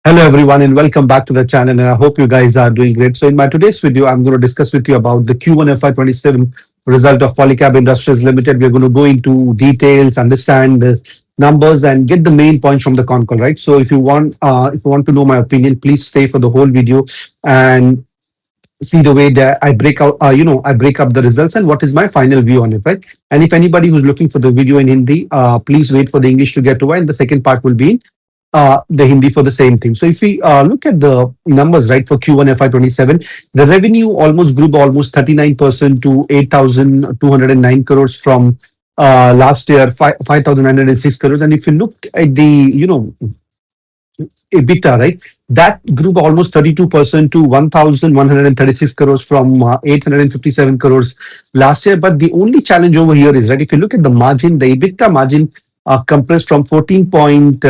Hello everyone and welcome back to the channel, and I hope you guys are doing great. So in my today's video, I'm going to discuss with you about the Q1 FY27 result of Polycab Industries Limited. We're going to go into details, understand the numbers and get the main points from the con call, right? So if you want to know my opinion, please stay for the whole video and see the way that I break out, I break up the results and what is my final view on it, right? And if anybody who's looking for the video in Hindi, please wait for the English to get over, and the second part will be in the Hindi for the same thing. So if we look at the numbers, right, for Q1 FY27, the revenue almost grew by almost 39% to 8,209 crores from last year, 5,906 crores. And if you look at the, EBITDA, right, that grew by almost 32% to 1,136 crores from 857 crores last year. But the only challenge over here is, right, if you look at the margin, the EBITDA margin compressed from 14.5% to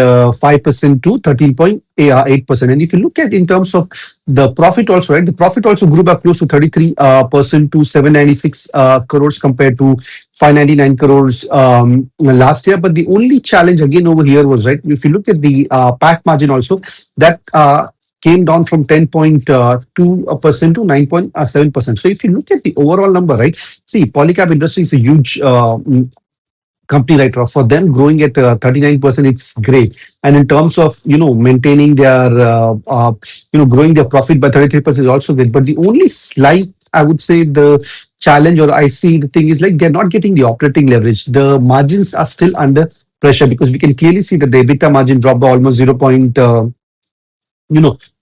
13.8%. And if you look at in terms of the profit also, right, the profit also grew by close to 33% to 796 crores compared to 599 crores last year. But the only challenge again over here was, right, if you look at the PAT margin also, that came down from 10.2% to 9.7%. So if you look at the overall number, right, see, Polycab Industries is a huge company, right? For them, growing at 39%, it's great. And in terms of maintaining their growing their profit by 33% is also great. But the only slight, I would say, the challenge, or I see the thing is, like, they're not getting the operating leverage. The margins are still under pressure because we can clearly see that the EBITDA margin dropped by almost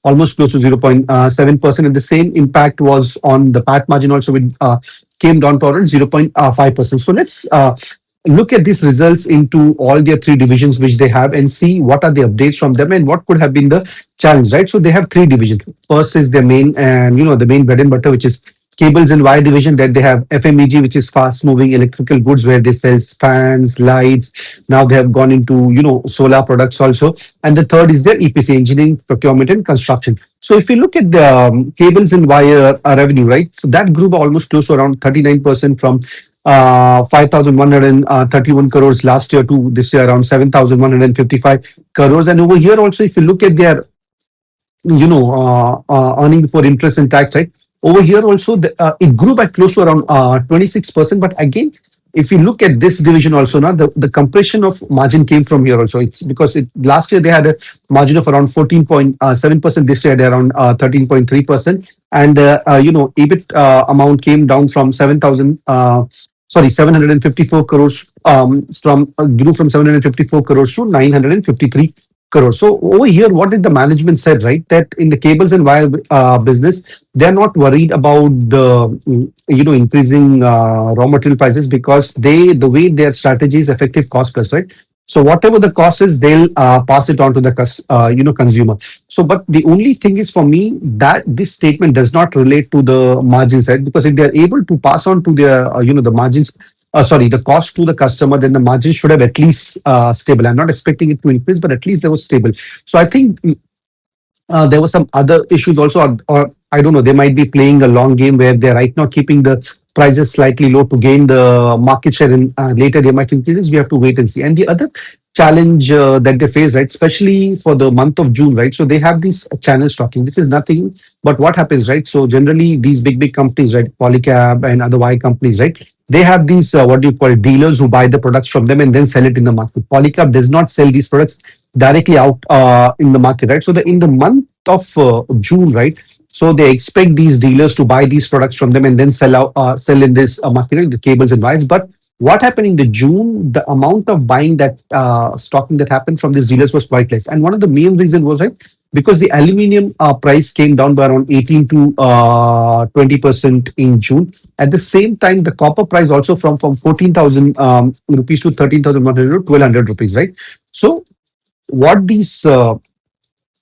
almost close to 0.7%, and the same impact was on the PAT margin also, which came down to around 0.5%. So let's look at these results into all their three divisions which they have and see what are the updates from them and what could have been the challenge, right? So they have three divisions. First is their main, and the main bread and butter, which is cables and wire division. Then they have FMEG, which is fast moving electrical goods, where they sell fans, lights. Now they have gone into solar products also. And the third is their EPC, engineering, procurement and construction. So if you look at the cables and wire revenue, right, so that grew by almost close to around 39% from 5,131 crores last year to this year around 7,155 crores. And over here also, if you look at their, earning before interest and tax, right, over here also, it grew by close to around 26%. But again, if you look at this division also, now the compression of margin came from here also. It's because last year they had a margin of around 14.7%. This year they're around 13.3%. And EBIT amount came down from 754 crores, grew from 754 crores to 953 crores. So over here, what did the management said, right? That in the cables and wire business, they're not worried about the increasing raw material prices, because the way their strategy is effective cost plus, right? So whatever the cost is, they'll pass it on to the consumer. So, but the only thing is, for me, that this statement does not relate to the margin side, because if they're able to pass on to their the margins, the cost to the customer, then the margin should have at least stable. I'm not expecting it to increase, but at least they were stable. So I think there were some other issues also, or I don't know, they might be playing a long game where they're right now keeping the prices slightly low to gain the market share, and later they might increase this. We have to wait and see. And the other challenge that they face, right, especially for the month of June, right, so they have this channel stocking. This is nothing but what happens, right? So generally these big companies, right, Polycab and other wire companies, right, they have these what do you call dealers who buy the products from them and then sell it in the market. Polycab does not sell these products directly out in the market, right? So in the month of June, right, so they expect these dealers to buy these products from them and then sell in this market, the cables and wires. But what happened in the June, the amount of buying that stocking that happened from these dealers was quite less. And one of the main reasons was, right, because the aluminium price came down by around 18 to 20% in June. At the same time, the copper price also from 14,000 rupees to 13,100 to 1,200 rupees, right? So what these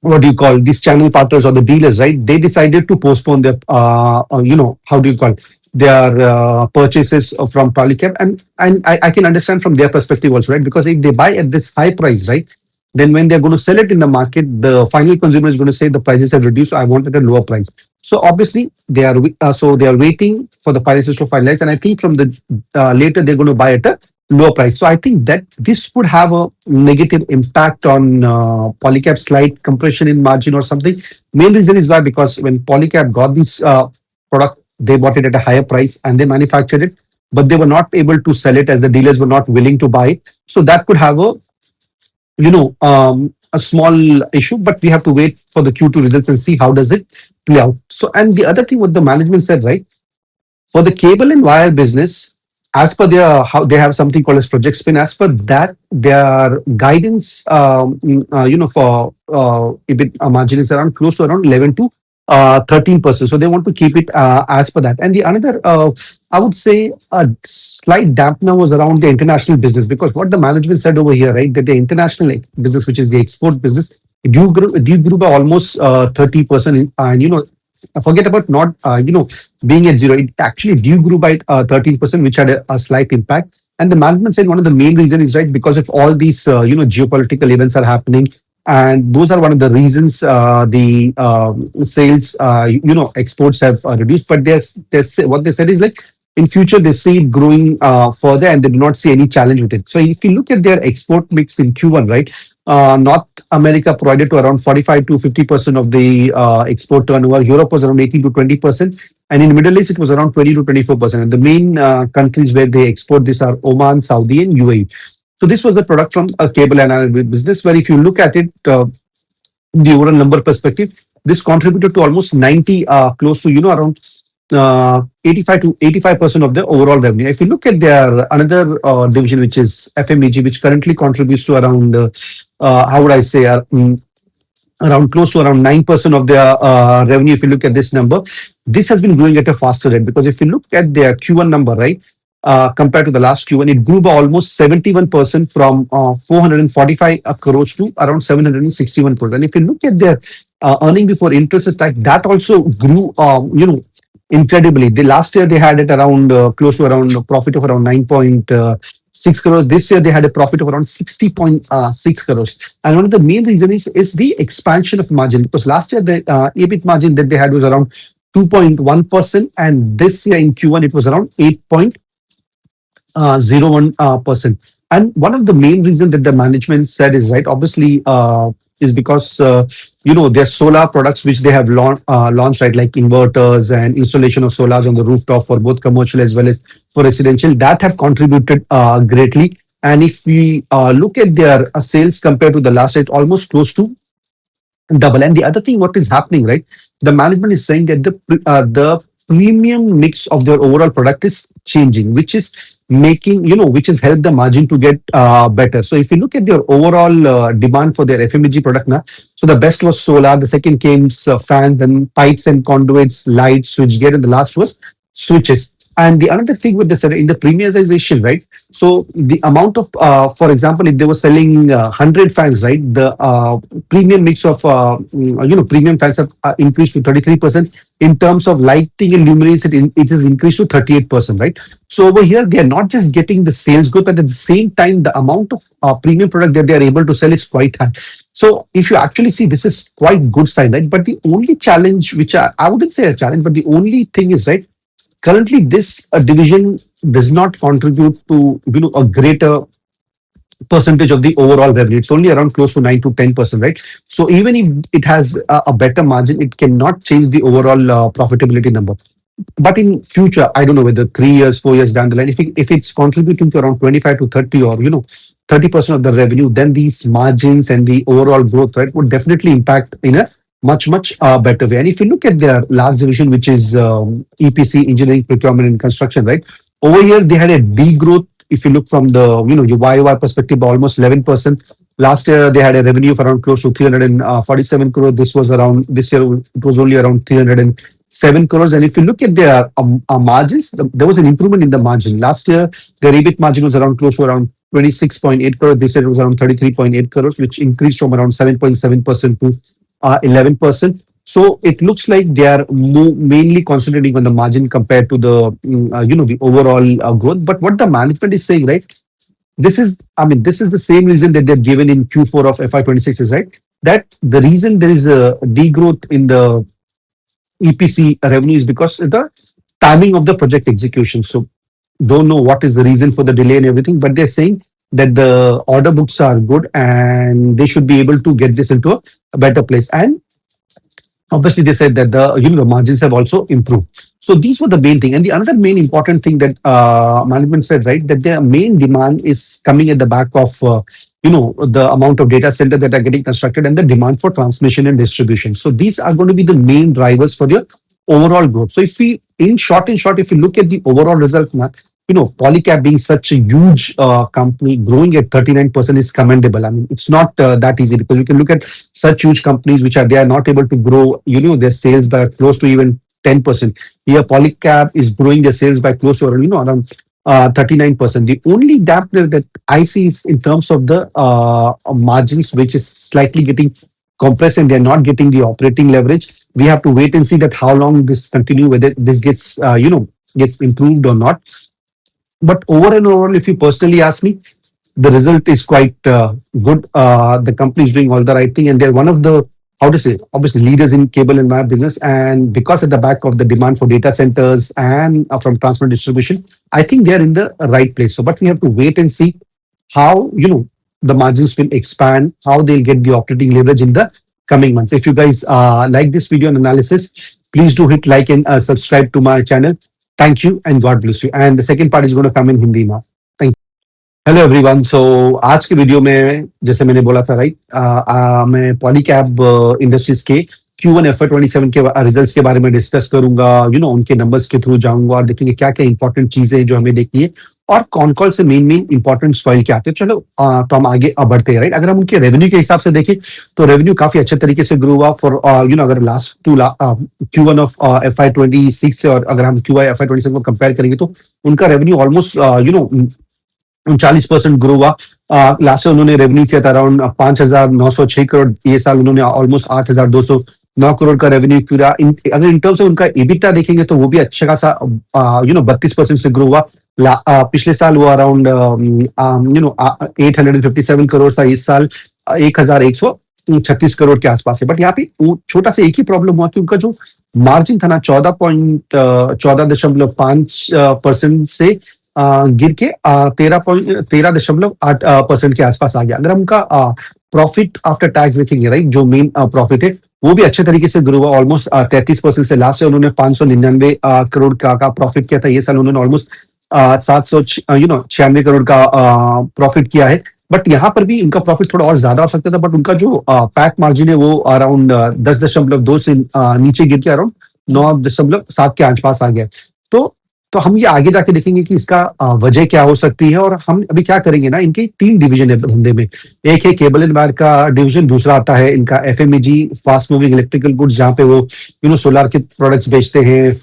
what do you call these channel partners or the dealers, right? They decided to postpone their how do you call their purchases from Polycab, and I can understand from their perspective also, right? Because if they buy at this high price, right, then when they're going to sell it in the market, the final consumer is going to say the prices have reduced, so I want it at a lower price. So obviously they are waiting for the prices to finalize, and I think from the later they're going to buy at a lower price. So I think that this would have a negative impact on Polycab slight compression in margin or something. Main reason is why, because when Polycab got this product, they bought it at a higher price and they manufactured it, but they were not able to sell it as the dealers were not willing to buy it. So that could have a small issue, but we have to wait for the Q2 results and see how does it play out. So, and the other thing what the management said, right, for the cable and wire business, as per their how they have something called as Project Spin. As per that, their guidance, for EBIT margin is around close to around 11 to 13%. So they want to keep it as per that. And the another, I would say, a slight dampener was around the international business, because what the management said over here, right, that the international business, which is the export business, it grew by almost 30%. And forget about not being at zero. It actually grew by 13%, which had a slight impact. And the management said one of the main reasons is, right, because of all these geopolitical events are happening, and those are one of the reasons the sales exports have reduced. But what they said is, like, in future they see it growing further, and they do not see any challenge with it. So if you look at their export mix in Q1, right, North America provided to around 45 to 50% of the export turnover. Europe was around 18 to 20%, and in Middle East it was around 20 to 24%. And the main countries where they export this are Oman, Saudi, and UAE. So this was the product from a cable and wire business, where if you look at it, the overall number perspective, this contributed to almost 90, close to around 85 to 85% of the overall revenue. If you look at their another division, which is FMEG, which currently contributes to around how would I say, around close to around 9% of their revenue. If you look at this number, this has been growing at a faster rate, because if you look at their Q1 number, right, compared to the last Q1, it grew by almost 71% from 445 crores to around 761 crores. And if you look at their earning before interest and tax, that also grew, incredibly. The last year they had it around close to around a profit of around 9.6 crores. This year they had a profit of around 60.6 crores. And one of the main reasons is the expansion of margin, because last year the EBIT margin that they had was around 2.1%, and this year in Q1 it was around 8.01%. And one of the main reasons that the management said is, right, obviously, is because their solar products which they have launched, right, like inverters and installation of solars on the rooftop for both commercial as well as for residential, that have contributed greatly. And if we look at their sales compared to the last year, almost close to double. And the other thing, what is happening, right? The management is saying that the premium mix of their overall product is changing, which is making, which has helped the margin to get better. So if you look at their overall demand for their FMEG product now, so the best was solar, the second came fans, then pipes and conduits, lights, switchgear, and the last was switches. And the another thing with this, in the premiumization, right? So the amount of, for example, if they were selling 100 fans, right, the premium mix of, premium fans have increased to 33%. In terms of lighting and luminosity, it has increased to 38%, right? So over here, they are not just getting the sales growth, but at the same time, the amount of premium product that they are able to sell is quite high. So if you actually see, this is quite good sign, right? But the only challenge, which I wouldn't say a challenge, but the only thing is, right, currently this division does not contribute to a greater percentage of the overall revenue. It's only around close to 9 to 10%, right? So even if it has a better margin, it cannot change the overall profitability number. But in future, I don't know whether 3 years, 4 years down the line, if it's contributing to around 25 to 30 or 30% of the revenue, then these margins and the overall growth, right, would definitely impact in a much better way. And if you look at their last division, which is EPC, engineering, procurement, and construction, right, over here they had a degrowth. If you look from the your YOY perspective, by almost 11%. Last year they had a revenue of around close to 347 crores. This year it was only around 307 crores. And if you look at their margins, there was an improvement in the margin. Last year their EBIT margin was around close to around 26.8 crores. This year it was around 33.8 crores, which increased from around 7.7% to 11%. So it looks like they are mainly concentrating on the margin compared to the the overall growth. But what the management is saying, right? This is the same reason that they've given in Q4 of FY26 is, right, that the reason there is a degrowth in the EPC revenue is because of the timing of the project execution. So don't know what is the reason for the delay and everything, but they're saying that the order books are good and they should be able to get this into a better place. And obviously they said that the margins have also improved. So these were the main thing. And the another main important thing that management said, right, that their main demand is coming at the back of the amount of data center that are getting constructed and the demand for transmission and distribution. So these are going to be the main drivers for the overall growth. So if we, in short, if you look at the overall result now, Polycab being such a huge company, growing at 39% is commendable. I mean, it's not that easy, because you can look at such huge companies which they are not able to grow, their sales by close to even 10%. Here, Polycab is growing their sales by close to around 39%. The only dampener that I see is in terms of the margins, which is slightly getting compressed, and they're not getting the operating leverage. We have to wait and see that how long this continue, whether this gets improved or not. But over and overall, if you personally ask me, the result is quite good. The company is doing all the right thing, and they're one of the, how to say, obviously leaders in cable and wire business. And because at the back of the demand for data centers and from transport distribution, I think they're in the right place. So, but we have to wait and see how the margins will expand, how they'll get the operating leverage in the coming months. If you guys like this video and analysis, please do hit like and subscribe to my channel. Thank you and God bless you. And the second part is going to come in Hindi now. Thank you. Hello everyone. So आज के video में, जैसे मैंने बोला था, right, मैं Polycab industries के Q1 FY27 के रिजल्ट्स के बारे में डिस्कस करूंगा. उनके नंबर्स के थ्रू जाऊंगा और देखेंगे क्या क्या इंपॉर्टेंट चीजें हैं जो हमें देखनी है, और कौन कौन से मेन इंपॉर्टेंट सॉइल के आते हैं. चलो तो हम आगे बढ़ते हैं, राइट. अगर हम उनके रेवेन्यू के हिसाब से देखें तो रेवेन्यू काफी अच्छे तरीके से ग्रो हुआ फॉर अगर last to Q1 of FY26 से, और अगर हम QI FY27 को कंपेयर करेंगे तो उनका रेवेन्यू ऑलमोस्ट 39% ग्रो हुआ. लास्ट ईयर उन्होंने रेवेन्यू किया था अराउंड 5,906 करोड़. ये साल उन्होंने ऑलमोस्ट 8,209 करोड़ का रेवेन्यू किया. अगर इन टर्म्स से उनका EBITDA देखेंगे तो वो भी अच्छा खासा 32% से ग्रो हुआ. पिछले साल वो अराउंड 857 करोड़ था. इस साल 1,136 करोड़ के आसपास है. बट यहाँ पे छोटा सा एक ही प्रॉब्लम हुआ कि उनका जो मार्जिन था ना 14.5% से गिर के 13.8% के आसपास आ गया. अगर हम उनका प्रॉफिट आफ्टर टैक्स देखेंगे, राइट, जो मेन प्रॉफिट है वो भी अच्छे तरीके से ग्रो हुआ ऑलमोस्ट 33% से. लास्ट से उन्होंने 599 करोड़ का प्रॉफिट किया था. ये साल उन्होंने ऑलमोस्ट 796 करोड़ का प्रॉफिट किया है. बट यहाँ पर भी उनका प्रॉफिट थोड़ा और ज्यादा हो सकता था. बट उनका जो पैट मार्जिन है वो अराउंड 10.2 से नीचे गिर के अराउंड 9.7 के आसपास आ गया. तो हम ये आगे जाके देखेंगे कि इसका वजह क्या हो सकती है. और हम अभी क्या करेंगे ना, इनके 3 डिवीजन है धंधे में. एक है केबल एंड वायर का डिवीजन, दूसरा आता है इनका FMEG, fast moving electrical goods, जहां पे वो सोलर के प्रोडक्ट्स बेचते हैं,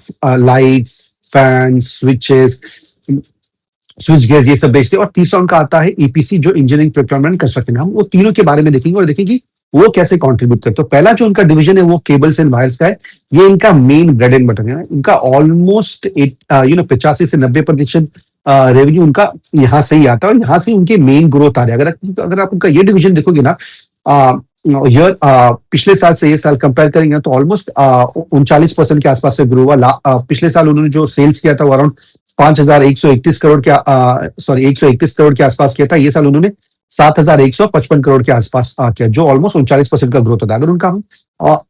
lights, fan, switches, switch gears, ये सब बेचते हैं. और तीसरा उनका आता है EPC, जो इंजीनियरिंग, प्रोक्योरमेंट, कंस्ट्रक्शन. हम वो तीनों के बारे में देखेंगे और देखेंगे वो कैसे कंट्रीब्यूट करते. तो पहला जो उनका डिवीजन है वो केबल्स एंड वायर्स का है. ये इनका मेन ब्रेड एंड बटर है. इनका ऑलमोस्ट 85 से 90% रेवेन्यू उनका यहाँ से ही आता है, और यहाँ से उनके मेन ग्रोथ आ रहे हैं. अगर आप उनका ये डिवीजन देखोगे ना, पिछले साल से ये साल कंपेयर करेंगे तो ऑलमोस्ट 39% के आसपास से ग्रो हुआ. पिछले साल उन्होंने जो सेल्स किया था वो अराउंड 5,131 करोड़ के 131 करोड़ के आसपास किया था. ये साल उन्होंने 7,155 करोड़ के आसपास किया, जो ऑलमोस्ट 39% का ग्रोथ होता है. अगर उनका हम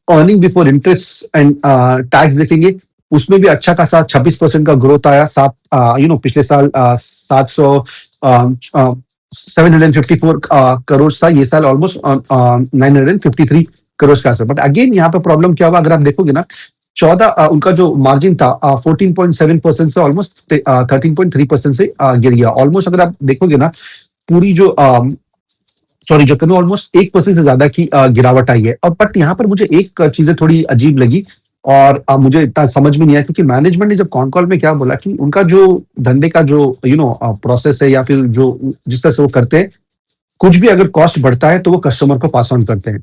earning before interest and tax देखेंगे, उसमें भी अच्छा खासा 26% का ग्रोथ आया. पिछले साल 754 करोड़ था. ये साल ऑलमोस्ट 953 करोड़ का. बट अगेन यहाँ पे प्रॉब्लम क्या हुआ, अगर आप देखोगे ना, 14 उनका जो मार्जिन था 14.7% से ऑलमोस्ट 13.3% से गिर गया. ऑलमोस्ट अगर आप देखोगे ना, पूरी जो जो कमी ऑलमोस्ट 1% से ज्यादा की गिरावट आई है. और बट यहाँ पर मुझे एक चीजें थोड़ी अजीब लगी और मुझे इतना समझ में नहीं आया, क्योंकि मैनेजमेंट ने जब कॉल में क्या बोला कि उनका जो धंधे का जो प्रोसेस है, या फिर जो जिस तरह से वो करते हैं, कुछ भी अगर कॉस्ट बढ़ता है तो वो कस्टमर को पास ऑन करते हैं.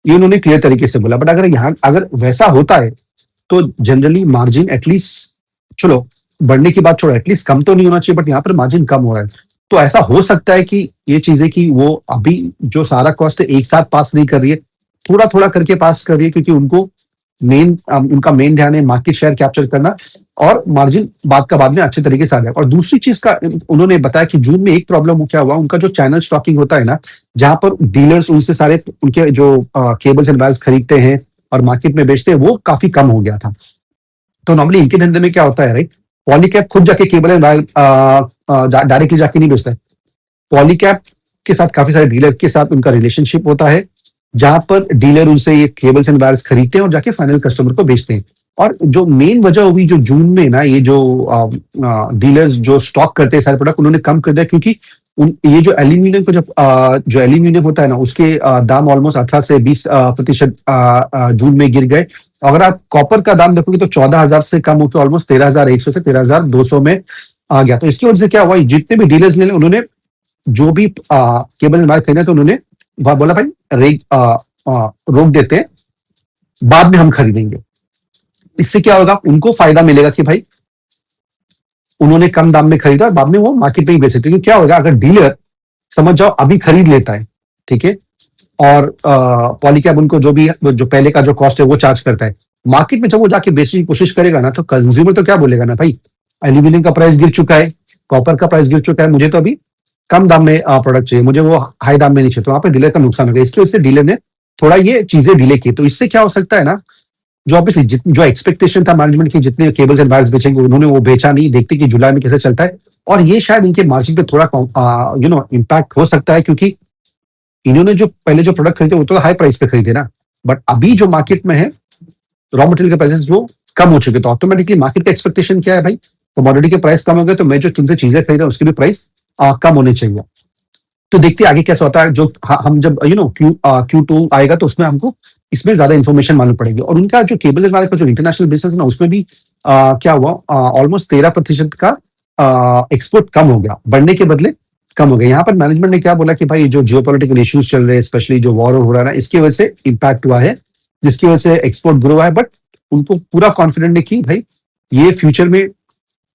ये उन्होंने क्लियर तरीके से बोला. बट अगर वैसा होता है तो जनरली मार्जिन एटलीस्ट, चलो बढ़ने की बात छोड़ो, एटलीस्ट कम तो नहीं होना चाहिए. बट यहाँ पर मार्जिन कम हो रहा है. तो ऐसा हो सकता है कि ये चीजें कि वो अभी जो सारा कॉस्ट है एक साथ पास नहीं कर रही है, थोड़ा थोड़ा करके पास कर रही है, क्योंकि उनको मेन उनका मेन ध्यान है मार्केट शेयर कैप्चर करना और मार्जिन बाद में अच्छे तरीके से आ जाए। और दूसरी चीज का उन्होंने बताया कि जून में एक प्रॉब्लम क्या हुआ, उनका जो चैनल स्टॉकिंग होता है ना, जहां पर डीलर्स उनसे सारे उनके जो केबल्स एंड वायर्स खरीदते हैं और मार्केट में बेचते हैं, वो काफी कम हो गया था। तो नॉर्मली इनके धंधे में क्या होता है, राइट, पॉलीकैब खुद जाके केबल एंड वायर डायरेक्टली जाके नहीं बेचता है। पॉलीकैब के साथ काफी सारे डीलर के साथ उनका रिलेशनशिप होता है, जहां पर डीलर उनसे ये केबल्स एंड वायर्स खरीदते हैं और जाके फाइनल कस्टमर को बेचते हैं। और जो मेन वजह हुई जो जून में ना, ये जो डीलर्स जो स्टॉक करते हैं सारे प्रोडक्ट, उन्होंने कम कर दिया, क्योंकि ये जो एल्यूमिनियम को जो एल्यूमिनियम होता है ना, उसके दाम ऑलमोस्ट 18 से 20% जून में गिर गए। अगर आप कॉपर का दाम देखोगे तो 14,000 से कम होकर ऑलमोस्ट 13,100 से 13,200 में आ गया। तो इसकी वजह से क्या हुआ, जितने भी डीलर्स ने उन्होंने जो भी केबल एंड वायर खरीदना, तो उन्होंने बोला भाई रोक देते हैं, बाद में हम खरीदेंगे। इससे क्या होगा, उनको फायदा मिलेगा कि भाई उन्होंने कम दाम में खरीदा और बाद में वो मार्केट में ही बेच सकते हैं। क्या होगा, अगर डीलर समझ जाओ अभी खरीद लेता है, ठीक है, और पॉलीकैब उनको जो पहले का जो कॉस्ट है वो चार्ज करता है, मार्केट में जब वो जाके बेचने की कोशिश करेगा ना, तो कंज्यूमर तो क्या बोलेगा ना, भाई एल्यूमिनियम का प्राइस गिर चुका है, कॉपर का प्राइस गिर चुका है, मुझे तो अभी कम दाम में प्रोडक्ट चाहिए, मुझे वो हाई दाम में नहीं चाहिए। तो वहां पर डीलर का नुकसान हो गया। इसकी वजह से डीलर ने थोड़ा ये चीजें डिले की। तो इससे क्या हो सकता है ना, जो ऑब्वियसली जो एक्सपेक्टेशन था मैनेजमेंट की, जितने केबल्स एंड वायर्स बेचेंगे, उन्होंने वो बेचा नहीं। देखते कि जुलाई में कैसे चलता है, और ये शायद इनके मार्जिन पे थोड़ा इम्पैक्ट हो सकता है, क्योंकि इन्होंने जो पहले जो प्रोडक्ट खरीदे वो तो हाई प्राइस पे खरीदे ना, बट अभी जो मार्केट में है रॉ मटेरियल के प्राइसेस वो कम हो चुके। तो ऑटोमेटिकली मार्केट का एक्सपेक्टेशन क्या है, भाई कमोडिटी के प्राइस कम हो गए, तो मैं जो तुमसे चीजें खरीदा उसके भी प्राइस कम होने चाहिए। तो देखते हैं आगे कैसा होता है। जो हम जब Q2 आएगा तो उसमें हमको इसमें ज्यादा इन्फॉर्मेशन मालूम पड़ेगी। और उनका जो केबल वाले का जो इंटरनेशनल बिजनेस है ना, उसमें भी क्या हुआ, ऑलमोस्ट 13% का एक्सपोर्ट कम हो गया, बढ़ने के बदले कम हो गया। यहाँ पर मैनेजमेंट ने क्या बोला कि भाई जो जियोपॉलिटिकल इश्यूज चल रहे हैं, स्पेशली जो वॉर हो रहा है ना, इसकी वजह से इम्पैक्ट हुआ है, जिसकी वजह से एक्सपोर्ट ग्रो हुआ है। बट उनको पूरा कॉन्फिडेंट है कि भाई ये फ्यूचर में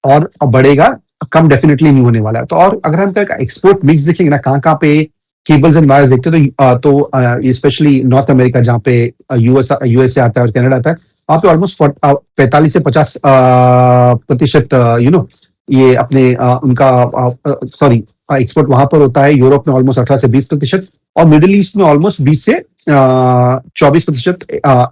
और बढ़ेगा, कम डेफिनेटली नहीं होने वाला है। तो और अगर हम एक्सपोर्ट मिक्स देखेंगे ना, कहाँ पे केबल्स एंड वायर्स देखते हैं, तो स्पेशली नॉर्थ अमेरिका, जहाँ पे यूएसए आता है और कनाडा आता है, वहाँ पे ऑलमोस्ट 45 से 50% ये अपने उनका सॉरी एक्सपोर्ट वहां पर होता है। यूरोप में ऑलमोस्ट 18 से 20%, और मिडिल ईस्ट में ऑलमोस्ट 20 से 24%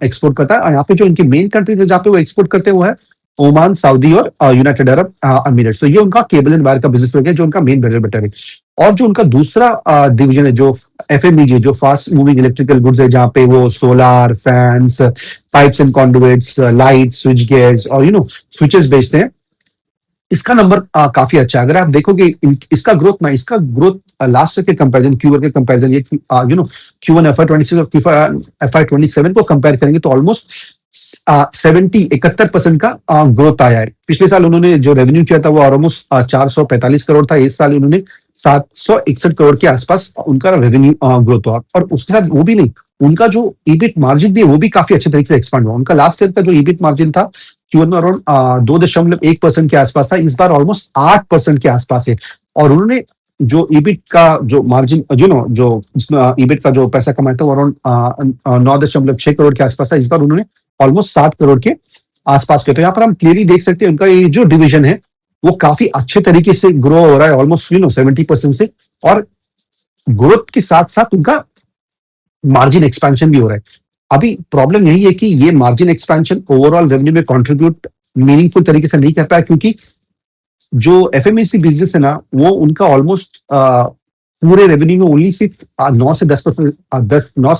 एक्सपोर्ट करता है। और यहाँ पे जो इनके मेन कंट्रीज है जहाँ पे वो एक्सपोर्ट करते हैं, वो है ओमान, सऊदी और यूनाइटेड अरब अमीरात। तो ये उनका केबल एंड वायर का बिजनेस हो गया, जो उनका मेन ब्रेड एंड बटर है। और जो उनका दूसरा डिवीजन है, जो एफएमईजी, जो फास्ट मूविंग इलेक्ट्रिकल गुड्स है, जहाँ पे वो solar, fans, pipes and कॉन्डुइट्स, lights, switch gears और स्विचेस बेचते हैं, इसका नंबर काफी अच्छा है। अगर आप देखोगे इसका ग्रोथ लास्ट के कंपैरिजन, क्यूआर के कंपैरिजन, ये Q1 FY26 और FY27 को कंपेयर करेंगे तो ऑलमोस्ट 71% का ग्रोथ आया है। पिछले साल उन्होंने जो रेवेन्यू किया था वो ऑलमोस्ट 445 करोड़ था। इस साल उन्होंने 761 करोड़ के आसपास उनका रेवेन्यू ग्रोथ हुआ। और उसके साथ वो भी नहीं, उनका जो ईबिट मार्जिन भी है वो भी काफी अच्छे तरीके से एक्सपांड हुआ। उनका लास्ट ईयर का जो ईबिट मार्जिन था Q1 में अराउंड 2.1% के आसपास था, इस बार ऑलमोस्ट 8% के आसपास है। और उन्होंने जो ईबिट का जो मार्जिन जो ईबिट का जो पैसा कमाया था वो अराउंड 9.6 करोड़ के आसपास था, इस बार उन्होंने ऑलमोस्ट 60 करोड़ के आसपास के। तो यहाँ पर हम क्लियरली देख सकते हैं उनका ये जो डिवीजन है वो काफी अच्छे तरीके से ग्रो हो रहा है, ऑलमोस्ट 70% से। और ग्रोथ के साथ साथ उनका मार्जिन एक्सपेंशन भी हो रहा है। अभी प्रॉब्लम यही है कि ये मार्जिन एक्सपेंशन ओवरऑल रेवेन्यू में कंट्रीब्यूट मीनिंगफुल तरीके से नहीं कर पाया, क्योंकि जो एफएमसीजी बिजनेस है ना, वो उनका ऑलमोस्ट पूरे रेवेन्यू में ओनली सिर्फ 9 से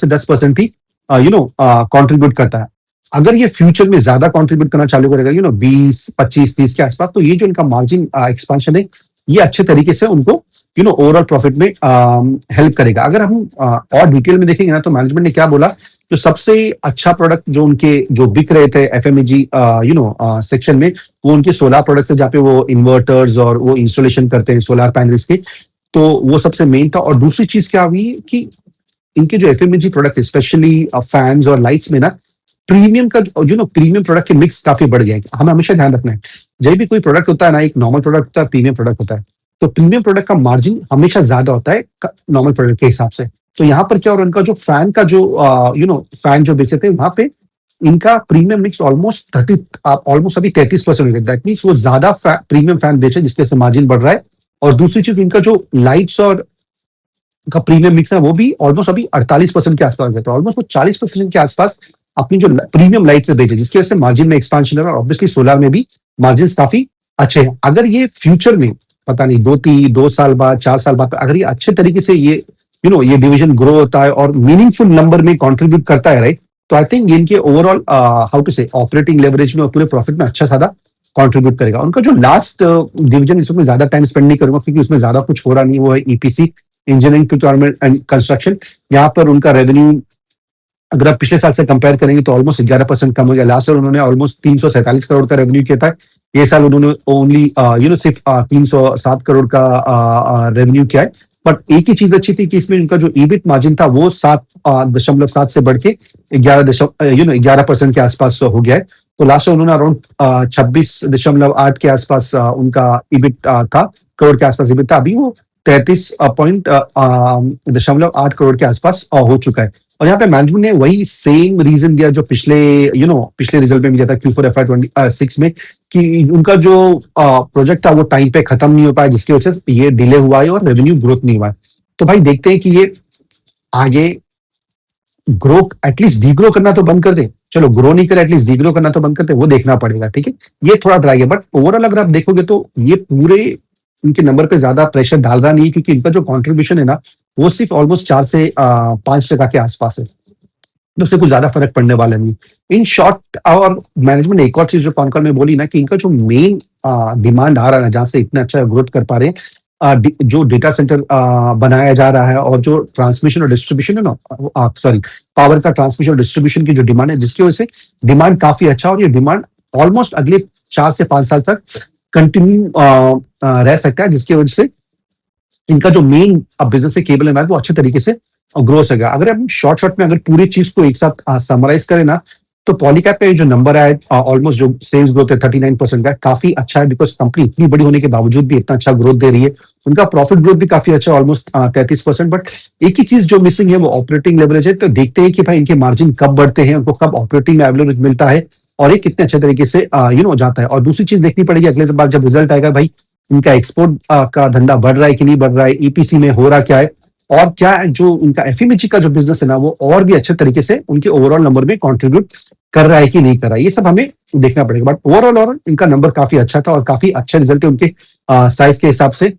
10% ही कंट्रीब्यूट करता है। अगर ये फ्यूचर में ज्यादा कंट्रीब्यूट करना चालू करेगा 20, 25, 30 के आसपास, तो ये जो इनका मार्जिन एक्सपेंशन है ये अच्छे तरीके से उनको ओवरऑल प्रॉफिट में हेल्प करेगा। अगर हम और डिटेल में देखेंगे ना, तो मैनेजमेंट ने क्या बोला, जो सबसे अच्छा प्रोडक्ट जो उनके जो बिक रहे थे एफएमईजी सेक्शन में, वो उनके सोलर प्रोडक्ट्स है, जहाँ पे वो इन्वर्टर्स और वो इंस्टॉलेशन करते हैं सोलर पैनल्स के, तो वो सबसे मेन था। और दूसरी चीज क्या हुई कि इनके जो एफएमईजी प्रोडक्ट स्पेशली फैंस और लाइट्स में ना, प्रीमियम का प्रीमियम प्रोडक्ट के मिक्स काफी बढ़ गया है। हमें हमेशा ध्यान रखना है, जब भी कोई प्रोडक्ट होता है ना, एक नॉर्मल प्रोडक्ट होता है, प्रीमियम प्रोडक्ट होता है, तो प्रीमियम प्रोडक्ट का मार्जिन हमेशा ज्यादा होता है नॉर्मल प्रोडक्ट के हिसाब से। तो यहाँ पर क्या, और उनका जो फैन का जो फैन जो बेचे थे, वहां पे इनका प्रीमियम मिक्स ऑलमोस्ट अभी 33% हो गया। दैट मीन्स वो ज्यादा प्रीमियम फैन बेचे जिसके से मार्जिन बढ़ रहा है। और दूसरी चीज इनका जो लाइट्स और का प्रीमियम मिक्स है वो भी ऑलमोस्ट अभी 48% के आसपास है। तो ऑलमोस्ट वो 40% के आसपास अपनी जो प्रीमियम लाइट से बेचे, जिसकी वजह से मार्जिन में एक्सपांशन है। और ऑब्वियसली सोलर में भी मार्जिन काफी अच्छे हैं। अगर ये फ्यूचर में पता नहीं 2 साल बाद 4 साल बाद अगर ये अच्छे तरीके से ये ये डिवीजन ग्रो होता है और मीनिंगफुल नंबर में कंट्रीब्यूट करता है, राइट, तो आई थिंक इनके ओवरऑल हाउ टू से ऑपरेटिंग लेवरेज में और पूरे प्रॉफिट में अच्छा ज्यादा कंट्रीब्यूट करेगा। उनका जो लास्ट डिवीजन, इसमें ज्यादा टाइम स्पेंड नहीं करूंगा क्योंकि उसमें ज्यादा कुछ हो रहा नहीं, वो है EPC, engineering procurement and construction. यहाँ पर उनका रेवेन्यू अगर आप पिछले साल से कंपेयर करेंगे तो ऑलमोस्ट 11% कम हो गया। लास्ट साल उन्होंने ऑलमोस्ट 347 करोड़ का रेवेन्यू किया था। ये साल उन्होंने ओनली सिर्फ 307 करोड़ का रेवेन्यू किया है। बट एक ही चीज अच्छी थी कि इसमें उनका जो ईबिट मार्जिन था वो 7.7 से बढ़ के 11% के आसपास हो गया है। तो लास्ट ईयर उन्होंने अराउंड 26.8 के आसपास उनका ईबिट था, करोड़ के आसपास ईबिट था। अभी वो 33.8 करोड़ के आसपास हो चुका है। और यहाँ पे मैनेजमेंट ने वही सेम रीजन दिया जो पिछले रिजल्ट में भी दिया था Q4 FY26 में, कि उनका जो प्रोजेक्ट था वो टाइम पे खत्म नहीं हो पाया, जिसकी वजह से ये डिले हुआ है और रेवेन्यू ग्रोथ नहीं हुआ है। तो भाई देखते हैं कि ये आगे ग्रो, एटलीस्ट डीग्रो करना तो बंद कर दे। चलो ग्रो नहीं करे, एटलीस्ट डीग्रो करना तो बंद करते, वो देखना पड़ेगा। ठीक है, ये थोड़ा ड्राई है, बट ओवरऑल अगर आप देखोगे तो ये पूरे इनके नंबर पे ज्यादा प्रेशर डाल रहा नहीं है, क्योंकि इनका जो कंट्रीब्यूशन है ना वो सिर्फ ऑलमोस्ट 4 से 5% के आसपास है। तो उससे कुछ ज्यादा फर्क पड़ने वाला नहीं इन शॉर्ट। और मैनेजमेंट ने एक और चीज जो कॉन्कॉल में बोली ना, कि इनका जो मेन डिमांड आ रहा है ना, जहां से इतना अच्छा ग्रोथ कर पा रहे हैं, जो डेटा सेंटर बनाया जा रहा है और जो ट्रांसमिशन और डिस्ट्रीब्यूशन है ना, सॉरी, पावर का ट्रांसमिशन और डिस्ट्रीब्यूशन की जो डिमांड है, जिसकी वजह से डिमांड काफी अच्छा, और ये डिमांड ऑलमोस्ट अगले 4 से 5 साल तक कंटिन्यू रह सकता है, जिसकी वजह से इनका जो मेन बिजनेस है केबल एंड वायर वो अच्छे तरीके से ग्रो हो सकेगा। अगर हम शॉर्ट में अगर पूरी चीज को एक साथ समराइज करें ना, तो पॉलीकैब का जो नंबर है ऑलमोस्ट जो सेल्स ग्रोथ है 39% का, काफी अच्छा है, बिकॉज कंपनी इतनी बड़ी होने के बावजूद भी इतना अच्छा ग्रोथ दे रही है। उनका प्रॉफिट ग्रोथ भी काफी अच्छा है, ऑलमोस्ट 33%। बट एक ही चीज जो मिसिंग है वो ऑपरेटिंग लेवरेज है। तो देखते हैं कि भाई इनके मार्जिन कब बढ़ते हैं, उनको कब ऑपरेटिंग लेवरेज मिलता है, और ये कितने अच्छे तरीके से जाता है। और दूसरी चीज देखनी पड़ेगी अगले बार जब रिजल्ट आएगा, भाई इनका एक्सपोर्ट का धंधा बढ़ रहा है कि नहीं बढ़ रहा है, ईपीसी में हो रहा क्या है, और क्या जो उनका एफएमईजी का जो बिजनेस है ना वो और भी अच्छे तरीके से उनके ओवरऑल नंबर में कंट्रीब्यूट कर रहा है कि नहीं कर रहा है, ये सब हमें देखना पड़ेगा। बट ओवरऑल और इनका नंबर काफी अच्छा था और काफी अच्छा रिजल्ट है उनके साइज के हिसाब से।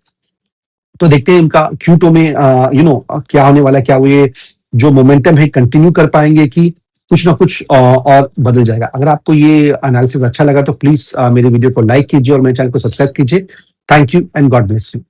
तो देखते हैं इनका Q2 में क्या होने वाला है, क्या वो ये जो मोमेंटम है कंटिन्यू कर पाएंगे कि कुछ ना कुछ और बदल जाएगा। अगर आपको ये एनालिसिस अच्छा लगा तो प्लीज मेरे वीडियो को लाइक कीजिए और मेरे चैनल को सब्सक्राइब कीजिए। Thank you and God bless you.